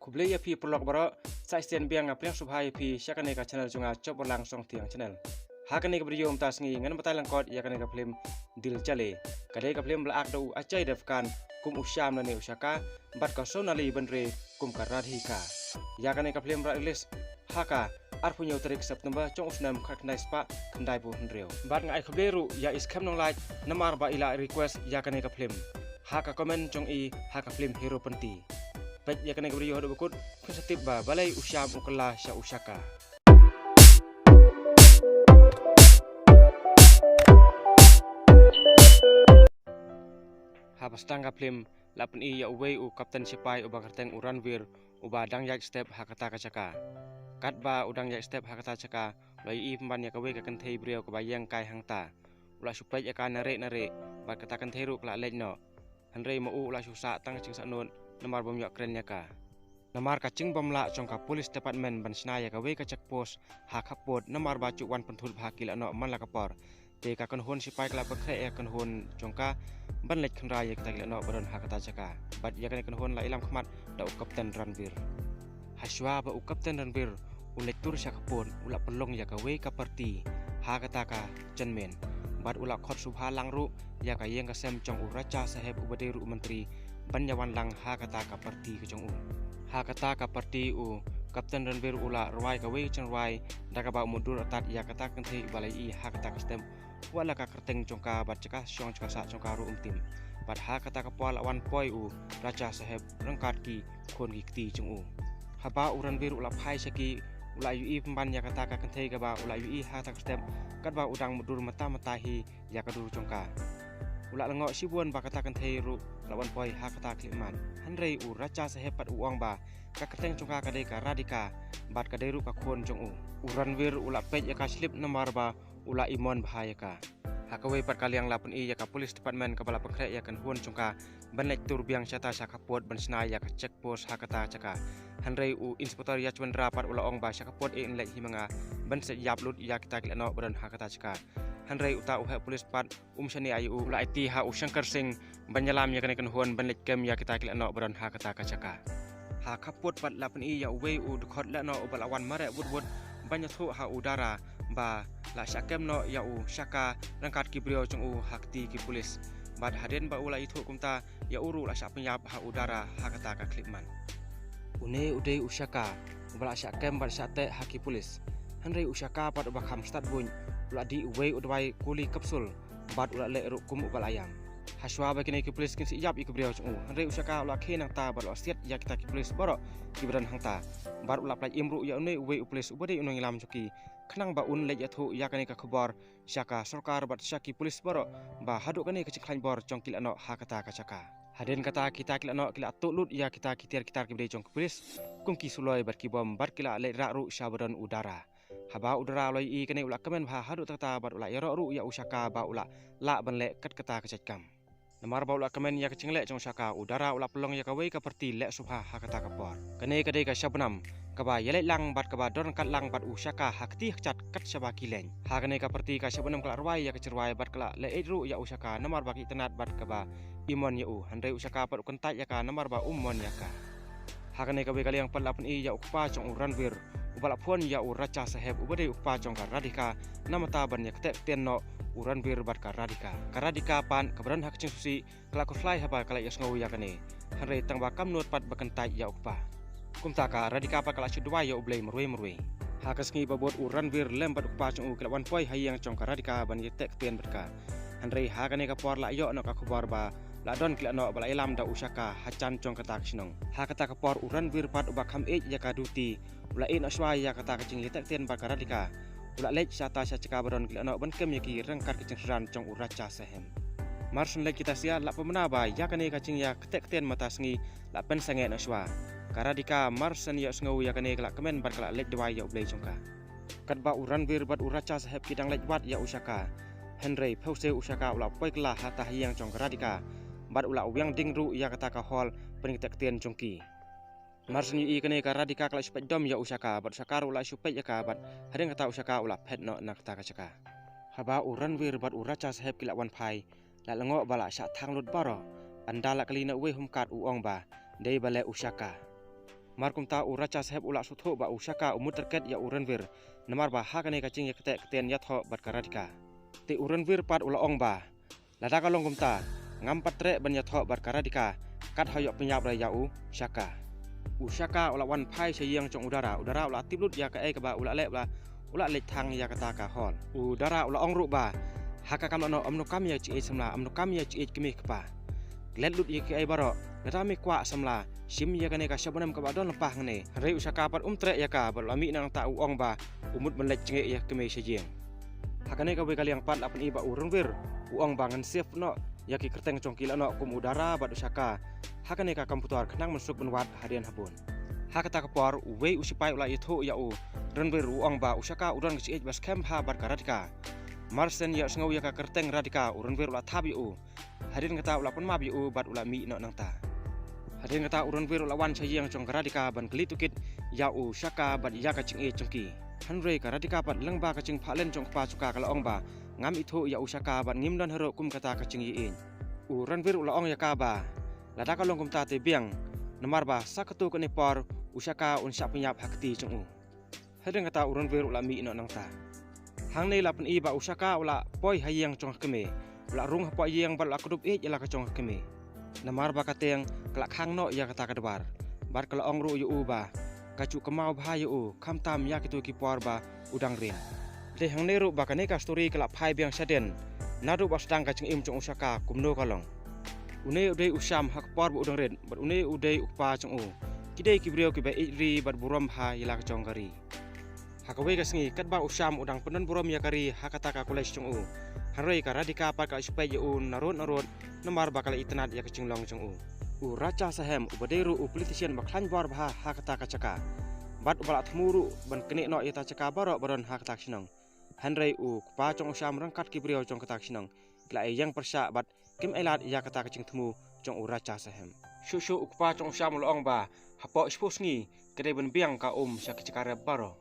Kublai ya pi prolog baro sa isten biang ngapleng subhai pi syakane ka channel junga chop berlang song tiang channel. Hakane ka video umtas ngi ngan matai langkot yakane ka film dil chale. Kadai ka film blaak do acai defkan kum usyam nane usyaka bat ka sonali benre kum karadhika. Yakane ka film ra release haka arpunyo tarik September chong usnam khaknai spa khandai bu hnreu. Bat ngai khobleru ya is kham nong like namar ba ila request yakane ka film. Haka komen chong i haka film hero penti. Baik ya kena video hadu bekut kusatip ba balai usyam ukala sya usyaka. Habas tangga film lapan i ya uwei u kapten sipai uba kerteng uranwir uba dang yak step hakata kacaka. Kat ba udang yak step hakata caka lai i pemban ya kawe kakan thei brio kebayang kai hangta. Ula supai ya ka nare ba kata kan thei ru kla lejno. Hanrei mau ula susa tang cing sanun namar bom yak kerennya ka. Namar kacing bom la congka polis department ban snaya ka we ka check post hak hapot namar bacu wan pentul bahakil ano man la kapor. Te ka kan hon sipai kala bakre ya kan hon congka ban lek kan raya kita kila no baron hakata caka. Bat ya kan hon la ilam khmat da kapten Ranbir. Haswa ba kapten Ranbir ulek tur sya kapon ula pelong ya ka we ka parti hakata ka jenmen. Bat ula khot subha langru ya ka yeng ka sem cong uracha saheb ubaderu menteri banyawan lang hakata ka parti ke jong u hakata ka parti u kapten Ranbir ula rwai ka we chen rwai daga ba mudur atat ya kata kan thei balai i hakata ka stem wala ka kerteng jongka bat caka syong caka sa jongka ru umtim bat hakata ka pol awan poi u raja saheb rengkat ki khon gi kti jong u haba u Ranbir ula phai saki ula yu i pemban ya kata ka kan thei ka ba ula yu i hakata ka stem kat ba udang mudur mata hi ya ka dur jongka ula lengok sibuan ba kata kan thei ru lawan poi hakata kliman hanrei u raja sehepat uang ba ka keteng congka kadai ka radika bat kadai ru ka khon jong u Ranbir ula pej ya ka slip namar ba ula imon bahaya ka hakawe pat kaliang lapun i ya ka polis department ka bala pengkrek ya kan hon congka banlek tur biang syata sakapot ban sna ya ka check post hakata caka hanrei u inspektor ya cuman rapat ula ong ba sakapot e lek himanga ban se yap lut ya kita kilano badan hakata caka hanrei uta uhe polis pat shani ayu ula IT ha u Shankar Singh banyalam ya kan hon banlek kem ya kita kilano badan hakata caka ha kapot pat lapun i ya uwe u dkhot lano balawan mare wud banyak thu ha udara ba la syakem no ya u syaka rangkat ki brio chung u hakti ki polis bad haden ba ula itu kumta ya uru la syak penyap ha udara hakata ka klipman une udei usyaka bala syakem bad syate haki polis hanrei usyaka pad ba kham stat buny ula di uwe udwai kuli kapsul bad ula le ru kum ubal ayam haswa ba kini ki polis kin si yap i ki brio chung u hanrei usyaka ula khenang ta bad ula siat ya kita ki polis borok ki bran hangta bar ula plaj imru ya une uwe polis ubade unong ilam chuki khnang ba un lej athu yakane ka khobor syaka sarkar bat syaki polis boro ba haduk kane kecikhlain bor congkil ano hakata ka caka haden kata kita kila no kila tulut ya kita kitir kitar ki cong polis kumki suloi bat ki bom bat kila le ra ru syabadan udara haba udara loi i kane ula kemen ba haduk tata bat ula yaro ru ya usaka ba ula la ban le kat kata ka cakam namar ba ula kemen ya kecing cong syaka udara ula pelong ya kawai ka perti le subha hakata ka por kane kadai ka syabnam kaba yelek lang bat kaba don kat lang bat usyaka hakti cat kat syaba kileng hakane ka perti ka syabnam kala rwai ya kecerwai bat kala le edru ya usyaka namar baki tenat bat kaba imon ya u handai usyaka pat kentat ya ka namar ba ummon ya ka hakane ka be kali yang palapun i ya ukpa cong Ranbir ubala phon ya u racha saheb ubade ukpa cong ka radika namata ban ya ketek tenno Ranbir bat ka radika pan kabran hak cing susi kala ko fly haba kala ya sngow ya kane hanrei tang ba kam not pat bakentai ya ukpa kumta ka radika pa kala chudwa ya ublei merwe hakas ngi babot Ranbir lembat ukpa cong kala wan poi hayang cong ka radika ban ye tek ten batka hanrei hakane ka por la yo no ka khobar ba la don kila no bala ilam da usyaka hacan cong kata kisnong hakata ka por Ranbir pat uba kham e ya ka duti ula in aswa ya kata ka cing ye tek ten ba ka radika ula lej syata sya caka baron kila no ban kem yaki rengkat kecing ran cong uracha sehem marsun lej kita sia la pemena ba ya kane ka cing ya ketek ten mata sngi la pen sange no swa karadika marsan ya sngow ya kane kala kemen bat kala lej dewai ya ublei congka kat ba Ranbir bat uracha saheb kidang lej wat ya usyaka hanrei phause usyaka ula poi kala hata hiang cong karadika bat ula wiang dingru ya kata ka hol pening tek ten congki marsan i kane karadika kala supet dom ya usyaka bat sakar ula supet ya ka bat hadeng kata usyaka ula phet no nak ta ka caka haba Ranbir bat uracha saheb kila wan phai la lengo bala syak thang lut baro andala kali na we humkat uong ba dei bale usyaka Markum ta u racha saheb ulak sutho ba ushaka umut terket ya uranvir namar ba hakane kacing ya keten ya tho bat karadika te uranvir pat ula ong ba lada kalong kumta ngampat tre ban ya tho bat karadika kat hayok penyap ra ya shaka ushaka ula wan phai sayang trong udara ula tiblut ya ka e ka ba ula lek thang ya kata ka hol udara ula ong ru ba haka kam no amno kam ya chi samla amno kam ya chi kemi kpa let lut ya ka e baro lada mi kwa samla sim ya kane ka shabonam ka ba don lepah ngene rei usaka pat tre ya ka bal ami nang ta uong ba umut melek cenge ya kemi sayang hakane ka we kaliang pat lapan iba urungwir uong bangan sif no ya ki kerteng congkila no kum udara bat usaka hakane ka komputer kenang masuk benwat harian habun hakata kapor we usipai ula itho ya runwir uong ba usaka udon kci bas camp ha bat karadika marsen ya sngau ya ka kerteng radika urunwir ula thab yu harian kata ula pun mab yu bat ula mi no nang ta harian kata urunwir ula wan sayang cong karadika ban kelitukit ya shaka bat ya ka cing congki hanre karadika pat lengba ka cing phalen cong pa suka kala ong ba ngam itho ya usaka bat ngim don hero kum kata ka cing yin urunwir ula ong ya ka ba lada kalong kum ta te biang namar ba sakatu ka ni por usaka un syak penyap hakti cong harian kata urunwir ula mi no nang ta hang nei lapan iba usaka ula poi hayang cong keme ula rung hapo yang bal akudup ila ka cong keme namar ba kateng kelak hang no ya kata kadbar bar kala ong ru yu ba kacu kemau bha yu kam tam ya kitu ki por ba udang rin de hang nei ru ba kane ka story kelak phai biang saden nadu ba sedang ka cing im cong usaka kumno kalong une udai usam hak por ba udang rin bar une udai upa cong kidai ki brio ki ba ri bat burom ha ila ka cong kari hakawe ka singi kat ba usam udang penon burom ya kari hakata ka kulai cong harai ka radika pa ka supaya yu narot namar bakal itnat ya kecing long cong racha sahem ubaderu politician baklan bor bah hakata ka caka bat ubala thmuru ban kene no ita caka baro baron hakata sinong hanrai pa cong usam rangkat ki brio cong kata sinong kla yang persa bat kim elat ya kata kecing thmu cong racha sahem shu pa cong usam loong ba hapo spusngi kede ben biang ka syak cakare baro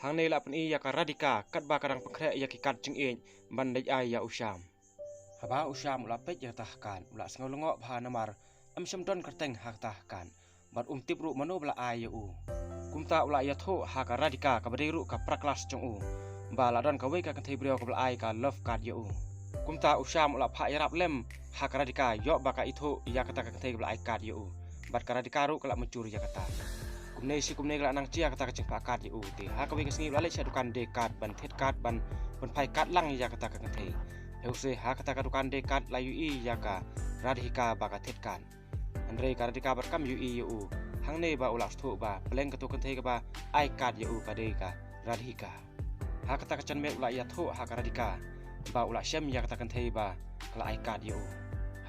hang nei lapan ya ka radika kat ba kadang pekre ya ki kat cing ban dai ai ya usam haba usam ula pet ya tahkan ula sngau lengok bha namar am don kerteng hak tahkan bat tip ru mano bla ai ya kumta ula ya tho ha ka radika ka badiru ka praklas cong ba la don ka we ka thei brio ka bla ai ka love card ya kumta usam ula pha ya rap lem ha ka radika yo ba ka itho ya kata ka thei bla ai card ya bat ka radika ru kala mencuri ya kata kumne kala nang cia kata kecing pakat yu te ha ka we ngi lale cia dukan dekat ban thet kat ban phai kat lang ya kata ka thei heuse ha kata ka dukan dekat la yu ya ka radhika ba ka thet kan andre ka radhika bar kam yu hang ne ba ulak stho ba pleng ka to kan thei ka ba ai kat yu ka de ka radhika ha kata ka chan me ulak ya tho ha ka radhika ba ulak syam ya kata kan thei ba kala ai kat yu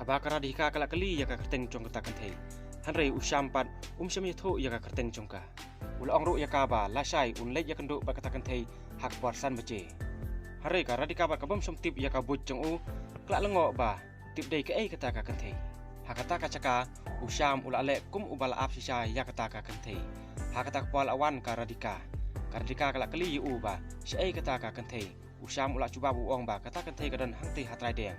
ha ba ka radhika kala kali ya ka kerteng cong kata kan thei hanrei usam pat syam ya tho ya ka kerteng cong ka ula ong ru ya ka ba la sai un lek ya kendo ba kata kan thei hak porsan bace hanrei ka radhika ba ka bom som tip ya ka buj cong kala lengo ba tip dei ka kata ka kan thei ha kata ka caka usam ula le kum ubal ap sisa ya kata ka kan thei ha kata pol awan ka radhika kala kali yu ba sai kata ka kan thei usam ula cuba bu ong ba kata kan thei ka dan hang tei hatrai deng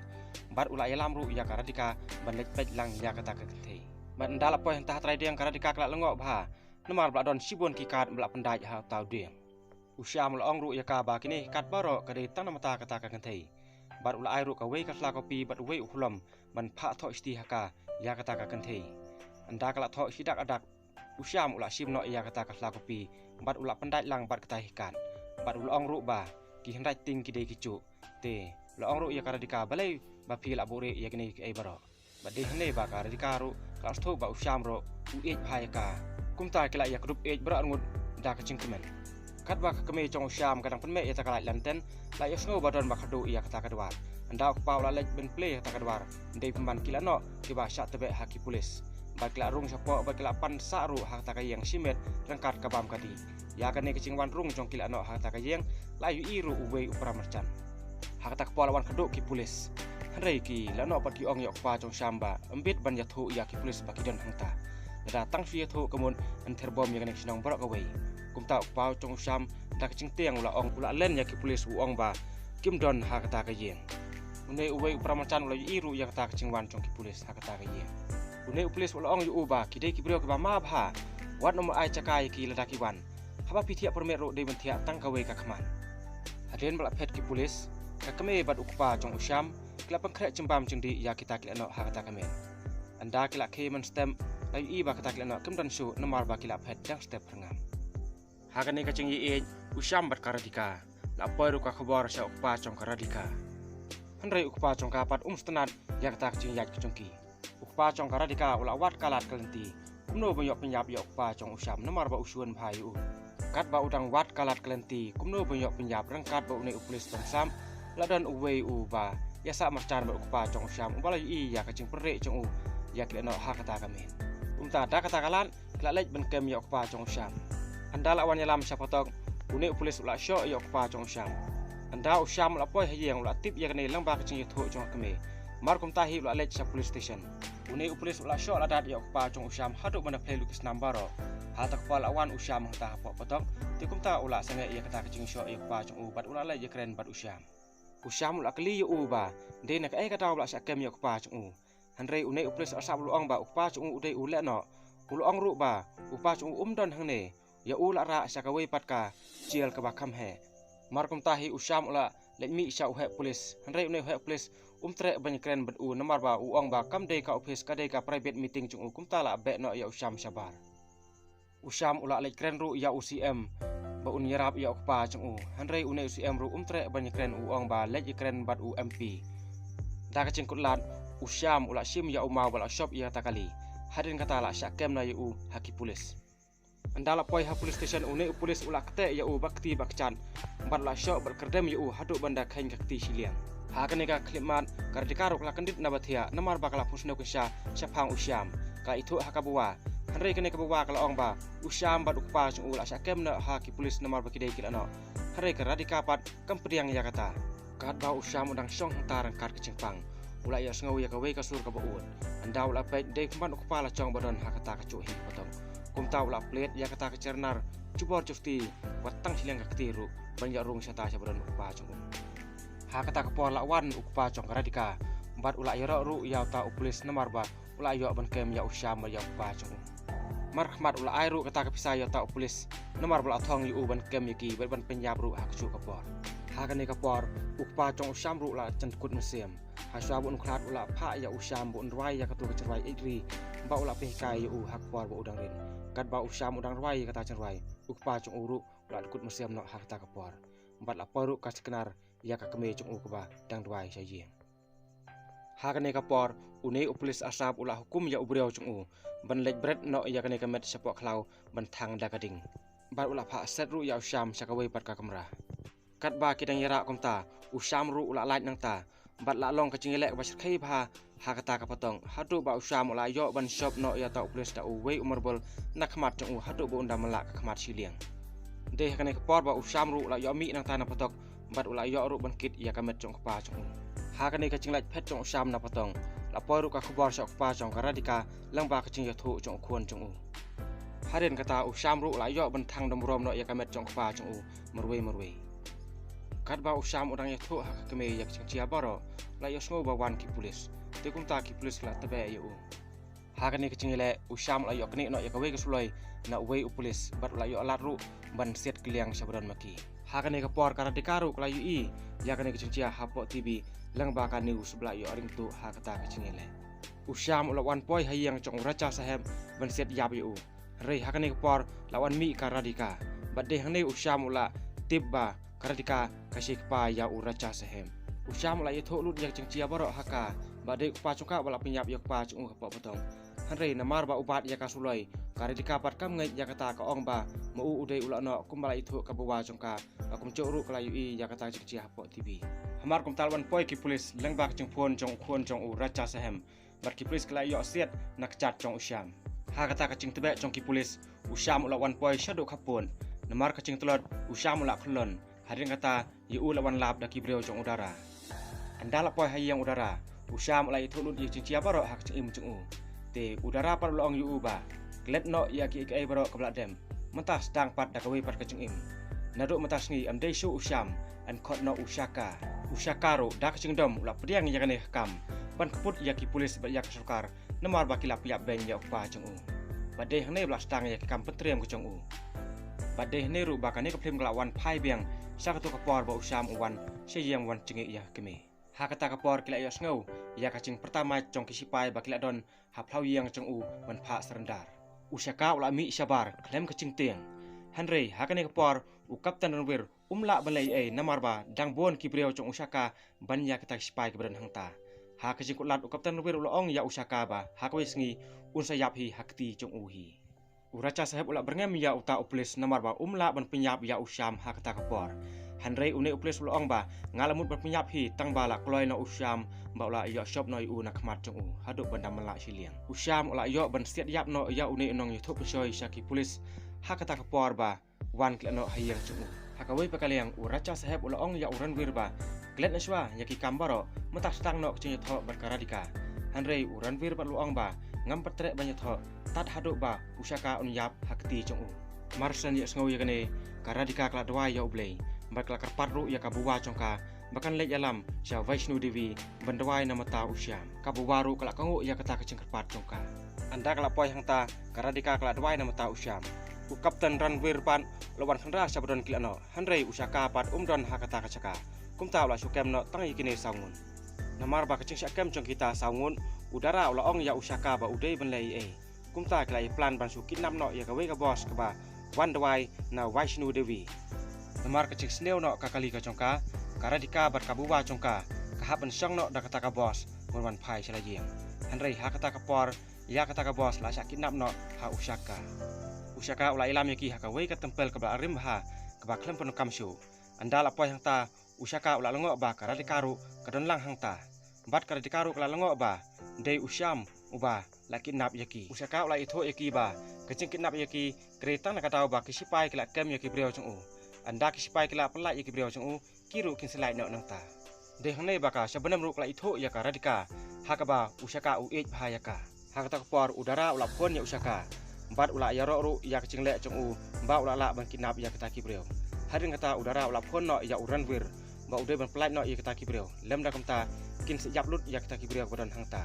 bar ula ya lam ru ya ka radhika ban lek pej lang ya kata ka kan thei ban dal apoy hang hatrai deng ka radhika kala lengo ba namar bla don sibon ki kat bla pendai ha tau deng usam ula ong ru ya ka ba kini kat baro ka de tang namata kata ka kan thei bar ula ai ru ka we ka sla kopi bat we uhlom ban pha tho sti haka ya kata ka kan thei anda kala tho sidak adak usam ula sim no ya kata ka sla kopi bat ula pendai lang bat kata hikan bat ula ong ru ba ki hendai ting ki de ki cu te ula ong ru ya ka radika balai ba pi la bore ya kini ki ai baro bat de hne ba ka radika ru ka stho ba usam ro u ej phai ka kumta kala ya grup ej bra ngut da ka cingkemen kat ba ka keme cong usam kadang penme ya ta kala lanten la ya sngo ba don ba khadu ya kata kadwar anda ok pa ula lek ben play kata kadwar ndai pemban kila no ki ba syak tebe haki polis ba kila rung sapo ba kila pan sa ru hak ta ka yang simet rangkat ka bam kadi ya kan ne kecing wan rung cong kila no hak ta ka yang la yu iru uwe upra mercan hak ta ka wan khadu ki polis hanrei ki la no pa ki ong yok pa cong samba embit ban ya thu ya ki polis ba ki don hangta datang fi thu kemun an terbom yang nek sinong borok away kumta pa cong sam da kecing tiang ula ong ula len ya ki polis u ong ba kim don ha kata ka yeng une uwe upramachan ula iru ya kata kecing wan cong ki polis ha kata ka yeng une polis ula ong yu ba ki de ki brio ki ba ma ba wat nomor ai cakai ki ladaki wan haba pitia permet ro de bentia tang kawe ka khaman hadren bala phet ki polis ka kame bat ukpa jong usyam kila pangkrek jembam jengdi ya kita kila no hakata kamen anda kila ke men stem lai i ba kata kila no kemdan su nomor ba kila phet dang step rengam hagane ka jeng ye usyam bat karadika la poi ru ka khabar sha ukpa jong karadika hanrei ukpa jong ka pat stenat ya kata jeng ya jongki ukpa jong karadika ula wat kalat kalenti kumno banyok penyap ya ukpa jong usyam nomor ba usuan bhayu kat ba udang wat kalat kalenti kumno banyok penyap rengkat ba unai uplis bangsam ladan uwei uba ya sa marcan ba ukpa jong usyam ubala i ya kacing perek jong u ya kila no hakata kamen da kata kalan kila lej ben kem ya ukpa jong usyam anda lawan yalam syapotong unai uplis ula syo ya ukpa jong usyam anda usyam ula poi hayeng ula tip ya kene lamba kacing yutho jong keme markum tahi ula lej sa police station unai uplis ula syo ladat ya ukpa jong usyam haduk mana play lukis nambaro hata kepala awan usyam ta hapok potong tikum ta ula sange ya kata kacing syo ya ukpa jong u bat ula lej ya keren bat usyam usyam ula kali yu ba de nak ai kata ula sakem ya ukpa chung hanrei unai uplis asap luang ba ukpa chung udai ule no uluang ru ba ukpa chung don hangne ya ula ra sakawe patka ciel ka bakam he markum tahi usyam ula let mi sha uhe polis hanrei unai uhe polis tre ban kren bat u namar ba uang ba kam de ka office ka de ka private meeting chung kumta la be no ya usyam sabar usyam ula let kren ru ya UCM ba un yarap ya ukpa chung hanrei unai UCM ru tre ban kren uang ba let kren bat UMP da ka cingkut lat usyam ula sim ya umau bala shop ya takali hadin kata la syakem na yu haki polis andala poi ha police station unai polis ula kete ya bakti bakcan bat la shop bal kerdem yu hadu banda khain kakti siliang ha kane ka klimat kardikaruk la kendit nabathia namar bakala pusno kisha syapang usyam ka itu hakabuwa hanrei kane kabuwa kala ong ba usyam bat ukpa chung ula syakem na haki polis namar bakidei kilano hanrei ka radika pat kampediang ya kata kat ba usyam udang syong tarang kar kecingpang ula ya sengaw ya kawe kasur ka baun anda ula pet de pman ukpala chong badon hakata ka chuhi potong kumta ula plate ya kata ka cernar cubor justi watang silang ka ketiru banyak rung sata sa badon ukpa chong hakata ka por lawan ukpa chong radika bat ula ya ru ya ta uplis namar ba ula yo ban kem ya usyam ya ukpa chong marhmat ula airu kata ka pisah ya ta uplis namar bala thong yu ban kem yaki ban penyap ru hak chu ka por hakane ka por ukpa chong usyam ru la cengkut mesem haswa bun klat ula pha ya usyam bun rwai ya katu kecerwai idri ba ula pehkai yu hak por ba udang rin kat ba usyam udang rwai kata cerwai ukpa chung uru ula kut mesem no hak ta ka por bat la poru ka sekenar ya ka keme chung u ba dang rwai sa yeng hakane ka por unai uplis asap ula hukum ya ubreu chung u ban lej bret no ya kane ka met sapok khlau ban thang da kading bat ula pha set ru ya usyam sakawe pat ka kamra kat ba kidang yara komta usyam ru ula lait nang ta bat la long ka cingilek ba skai ba hakata ka potong hadu ba usyam ula yo ban shop no ya ta uplis da uwe umarbol nakmat chung hadu ba unda malak khamat siliang de kane ka por ba usyam ru ula yo mi nang ta na potok bat ula yo ru ban kit ya kamet chung pa chung hakane ka cinglaj phet chung usyam na potong la por ru ka khabar sa pa chung ka radika lang ba ka cing ya thu chung khon chung haren kata usyam ru ula yo ban thang dam rom no ya kamet chung pa chung merwe kat ba usyam orang ya thu hak keme yak cia baro la yo sngo ba wan ki polis te kumta ki polis la tabe yu hakane kecingile usyam la yo kne no ya kawe ke suloi na we polis bat la yo alat ru ban set kliang sabron maki hakane ka por kara dikaru la yu i ya kane kecingcia hapo tv lang ba ka news bla yo ring tu hakata kecingile usyam la wan poi hayang chong racha sahem ban set yap yu rei hakane ka por lawan mi ka radika bat de hane usyam la tibba karadika kasih pa ya uracha sehem usyam la yetho lut yang cengcia baro haka bade pa chuka bala penyap yak pa chung ka potong hanrei namar ba ubat ya kasuloi karadika pat kam ngai ya kata ka ong ba mu udai ulano kumbala itu ka bawa chungka akum churu kala yu ya kata cengcia hapo tv hamar kum talwan poi ki polis leng ba chung phon chung khon chung uracha sehem bar ki polis kala yo set nak chat chung usyam ha kata ka cing tebe chung ki polis usyam la wan poi shadu khapon namar ka cing telot usyam la khlon hadin kata yu lawan lap daki breu jong udara andala poi hayang udara usyam la itu lut ye cia baro hak im chung te udara par long yu ba klet no ya ki ai baro kabla dem mentas dang pat da kawe pat ka chung im nadu mentas ngi am dei shu usyam an khot no usyakaro da ka chung dom la pediang ya kane kam ban keput ya ki polis ba ya ka sarkar namar ba kilap ya ben ya pa chung badai hang nei belas tang ya kam petrem ke chong u badai nei ru bakane ke phim gelawan phai biang sakatu kapor ba usam uwan seyang wan cenge ya keme hakata kapor kila ya ngau ya kacing pertama chong kisipai ba kila don haplau yang chong u ban pha serendar usaka ula mi sabar klem kacing tiang Henry hakane kapor u kapten ranwir umla balai namar ba dang bon kibriau chong usaka ban ya kata kisipai ke badan hangta ha kacing kulat u kapten ranwir ulong ya usaka ba hakwe sngi un sayap hi hakti chong u hi uraca sahib ula berngem ya uta uplis namar ba umla ban penyap ya usam hakata kapor Henry une uplis ulong ba ngalamut ban penyap hi tang bala kloi na usam ba ula ya shop no u na khmat chong u haduk ban damala siliang usam ula yo ban siat yap no ya une nong youtube pesoi saki pulis hakata kapor ba wan kleno hayang chong u hakawai pakaliang uraca sahib ulong ya uran wir ba klet naswa yaki kambaro matak stang no kcing tho berkara dika Henry uran wir ba luong ba ngam petrek banyak tho tat haduk ba usaka unyap hakti chong u marsan ya ngau ya kane karadika kala dwa ya ublei bakla karpat ru ya kabuwa chongka bakan lek yalam sya Vaishnu Devi bandawai namata usyam kabuwaru kala kangu ya kata kecing karpat chongka anda kala poi hangta karadika kala dwai namata usyam u kapten ranwir pan lawan khandra sabdon kilano Henry usaka pat umdon hakata kacaka kumta ula sukem no tangi kini saungun namar ba kecing syakem chong kita saungun udara ula ong ya usaka ba udai benlei kumta kala plan ban su kinam no ya kawe ka bos ka ba wandawai na Vaishnu Devi namar kecik sneu no kakali ka chongka karadika berkabuwa chongka kahaban syang no da kata ka bos wan phai selajing Henry hakata ka por ya kata ka bos la syak kinap no ha usaka ula ilam yaki hakawe ka tempel ka ba rim ha ka ba klem penu kamshu andal apoi hangta usaka ula lengo ba karadika ru kadon lang hangta bat karadika ru kala lengo ba dei usyam uba la kinap yaki usaka ula itho yaki ba kecing kinap yaki kretang na katau ba kisipai kala kem yaki breu chung u anda kisipai kala pelak yaki breu chung u kiru kin selai no nangta de hangne baka sabenam ru kala itho ya karadika hakaba usaka u ej bahayaka hakata por udara ula pon ya usaka bat ula ya ru ya kecing lek chung u ba ula la ban kinap ya kata kibreu haring kata udara ula pon no ya uran wir ba ude ban pelak no ya kata kibreu lem da kamta kin sejap lut ya kata kibreu badan hangta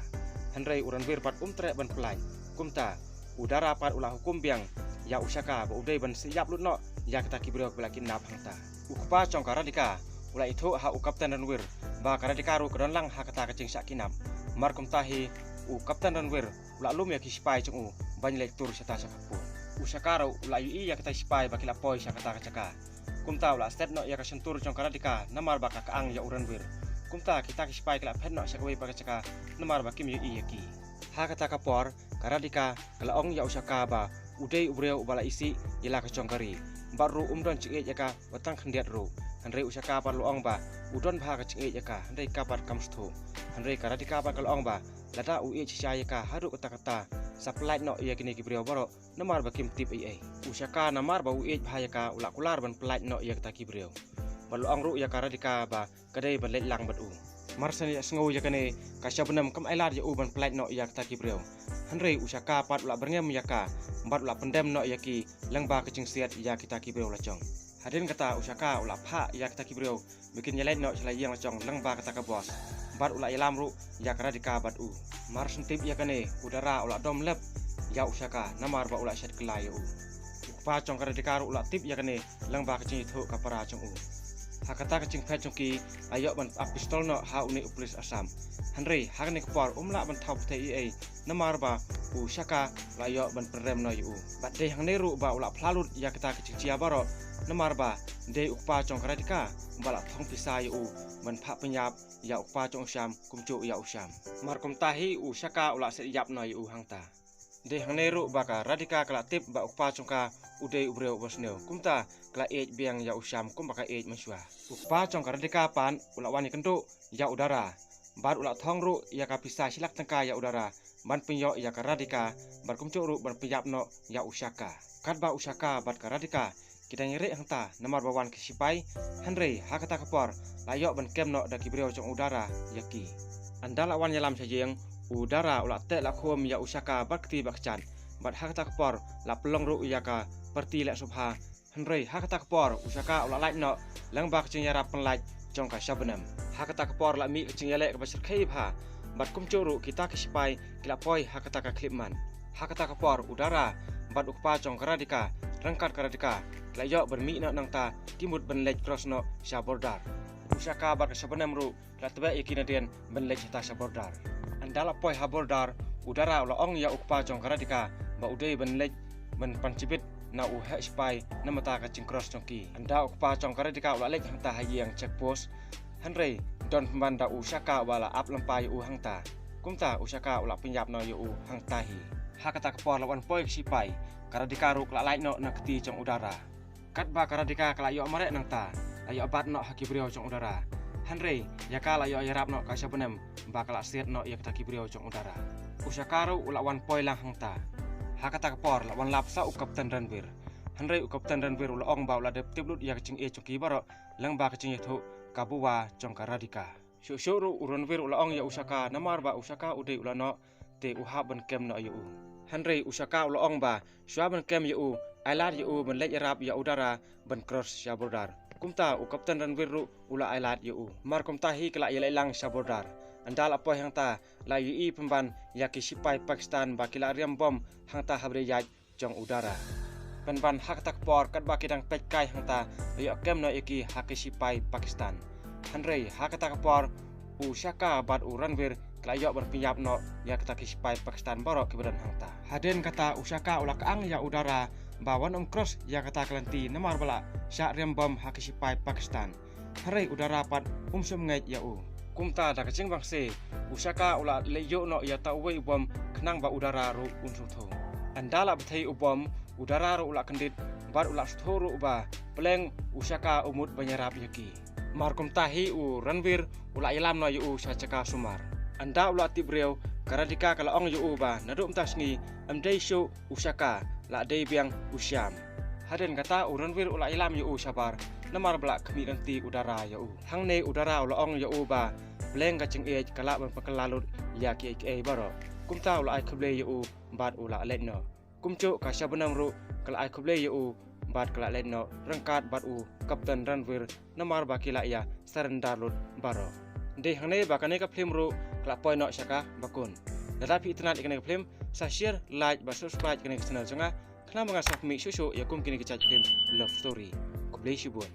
Henry uran wir pat trek ban pelak kumta udara pat ula hukum biang ya usaka ba ude ban sejap lut no ya kata kibreu bela kinap hangta ukpa chong karadika ula itho ha u kapten ranwir ba karadika ru kadon lang ha kata kecing sak kinap mar kumta hi u kapten ranwir ula lum ya kispai chung u ban lek tur sata sakapun usaka ru ula yu ya kata spai ba kila poi sakata kacaka kumta ula stet no ya kasentur chong karadika namar ba kaang ya uran wir kumta kita kispai kila phen no sakwe ba kacaka namar ba kim yu yaki ha kata kapor karadika kala ong ya usaka ba udei ubreu bala isi ila kacong kari baru umdon cik yaka watang khendiat ru Henry usaka par luong ba udon bha ka cik yaka Henry kapat kamsthu Henry karadika par kalong ba lata u cia yaka haru kata supply no ya kini kibreu baro namar ba kim tip usaka namar ba u bha yaka ula kular ban plat no ya kata kibreu baluong ru ya karadika ba kadai ban let lang batu marsan ya sngo ya kane kasya benam kam ailar ya u ban plat no ya kata kibreu Henry usaka pat ula berngem yaka bat ula pendem no yaki lengba kecing siat ya kita kibreu lacong hadin kata usaka ula pha ya kita kibreu bikin nyelai no selayang lacong lengba kata ka bos bat ula ilam ru ya karadika bat u mar sentip ya kane udara ula dom lep ya usaka namar ba ula syat kelai u pa chong karadika ru ula tip ya kane lengba kecing itho kapara chong u hakata kecing phe chong ki ayo ban pistol no ha uni uplis asam Henry hakane kapor umla ban thau pte namar ba usaka layo ban perem no yu bat de hang neru ba ula phlalut ya kita kecing cia baro namar ba de ukpa chong karadika bala thong pisa yu ban pha penyap ya ukpa chong syam kumcu ya usyam mar kum tahi usaka ula se yap no yu hangta de hang neru ba ka radika kala tip ba ukpa chongka ude ubreu bosneu kumta kala ej biang ya usyam kum baka ej maswa ukpa chong karadika pan ula wani kentu ya udara bar ula thong ru ya ka pisa silak tangka ya udara ban penyo ya karadika bar kumcu ru ban peyap no ya usaka kat ba usaka bat karadika kita nyere hangta namar bawan kisipai Henry hakata kapor layo ban kem no da kibreu chong udara yaki andala wan yalam sajeng udara ula te la khom ya usaka bakti bakchan bat hakata kapor la pelong ru ya ka perti la subha Henry hakata kapor usaka ula laik no lang bak ching yara penlaik chong ka sabenam hakata kapor la mi ching yale ka basir khaib ha bat kumcu ru kita kisipai kila poi hakata ka klipman hakata kapor udara bat ukpa chong karadika rangkat karadika layo bermi na nang ta timut benlej cross no shabordar usaka bat sabenem ru latbe ikinadian benlej ta shabordar andala poi habordar udara ula ong ya ukpa chong karadika ba udai benlej ben pancibit na uhe spy na mata ka cross chongki anda ukpa chong karadika ula lej hangta hayang check post hanrei don pembanda usaka wala ap lampai hangta kumta usaka ula penyap no yu hangta hi hakata kapor lawan poi sipai karadika ruk la no na keti chong udara katba karadika kala yo marek nang ta ayo bat no haki brio chong udara hanrei yakala yo yarap no ka sabenem ba kala set no ya kaki brio chong udara usaka ru ula wan poi lang hangta hakata kapor lawan lapsa u kapten Ranvir hanrei u kapten Ranvir ula ong ba ula de tiblut ya kecing chongki baro lang ba kecing thu kabuwa chong karadika syuk-syuk Ranvir ula ong ya usaka namar ba usaka ude ula no te uha ben kem no yu hanrei usaka ula ong ba syua ben kem yu ailat yu ben lej rap ya udara ben cross shabordar kumta u kapten Ranvir ru ula ailat yu mar kumta hi kala ya lang shabordar andal apoy hangta la yu pemban ya ki sipai Pakistan ba kila riam bom hangta habre yaj chong udara penban hak tak por kat ba kidang pek kai hangta ya kem no iki hak sipai Pakistan hanrei hak tak por usaka bat Ranvir kala yo berpinyap no ya kita ki sipai Pakistan borok ke badan hangta haden kata usaka ula kaang ya udara bawan cross ya kata kelanti namar bala syak riam bom hak sipai Pakistan hanrei udara pat sum ngej ya kumta da kecing bangse usaka ula leyo no ya tawe bom kenang ba udara ru unsung tho andala bethai ubom udara ru ula kendit bar ula sthoru ba peleng usaka umut banyarap yaki mar kumta hi Ranvir ula ilam no yu sacaka sumar anda ula tibreu karadika kala ong yu ba nadum tasngi amdei shu usaka la dei biang usyam haden kata Ranvir ula ilam yu sabar namar belak kemi nanti udara ya hangne udara ula ong ya ba bleng kacing kala berpekelalut ya ki baro kumta ula ai kble ya bat ula letno kumcu ka sabenam ru kala ai kble ya bat kala letno rangkat bat kapten Ranvir namar bakila ya sarendar lut baro de hangne bakane ka film ru kala poino syaka bakun tetapi internet ikane ka film sa share like ba subscribe kane channel janga kana mengasah mi susu ya kum kini kecaj film love story kublai shibun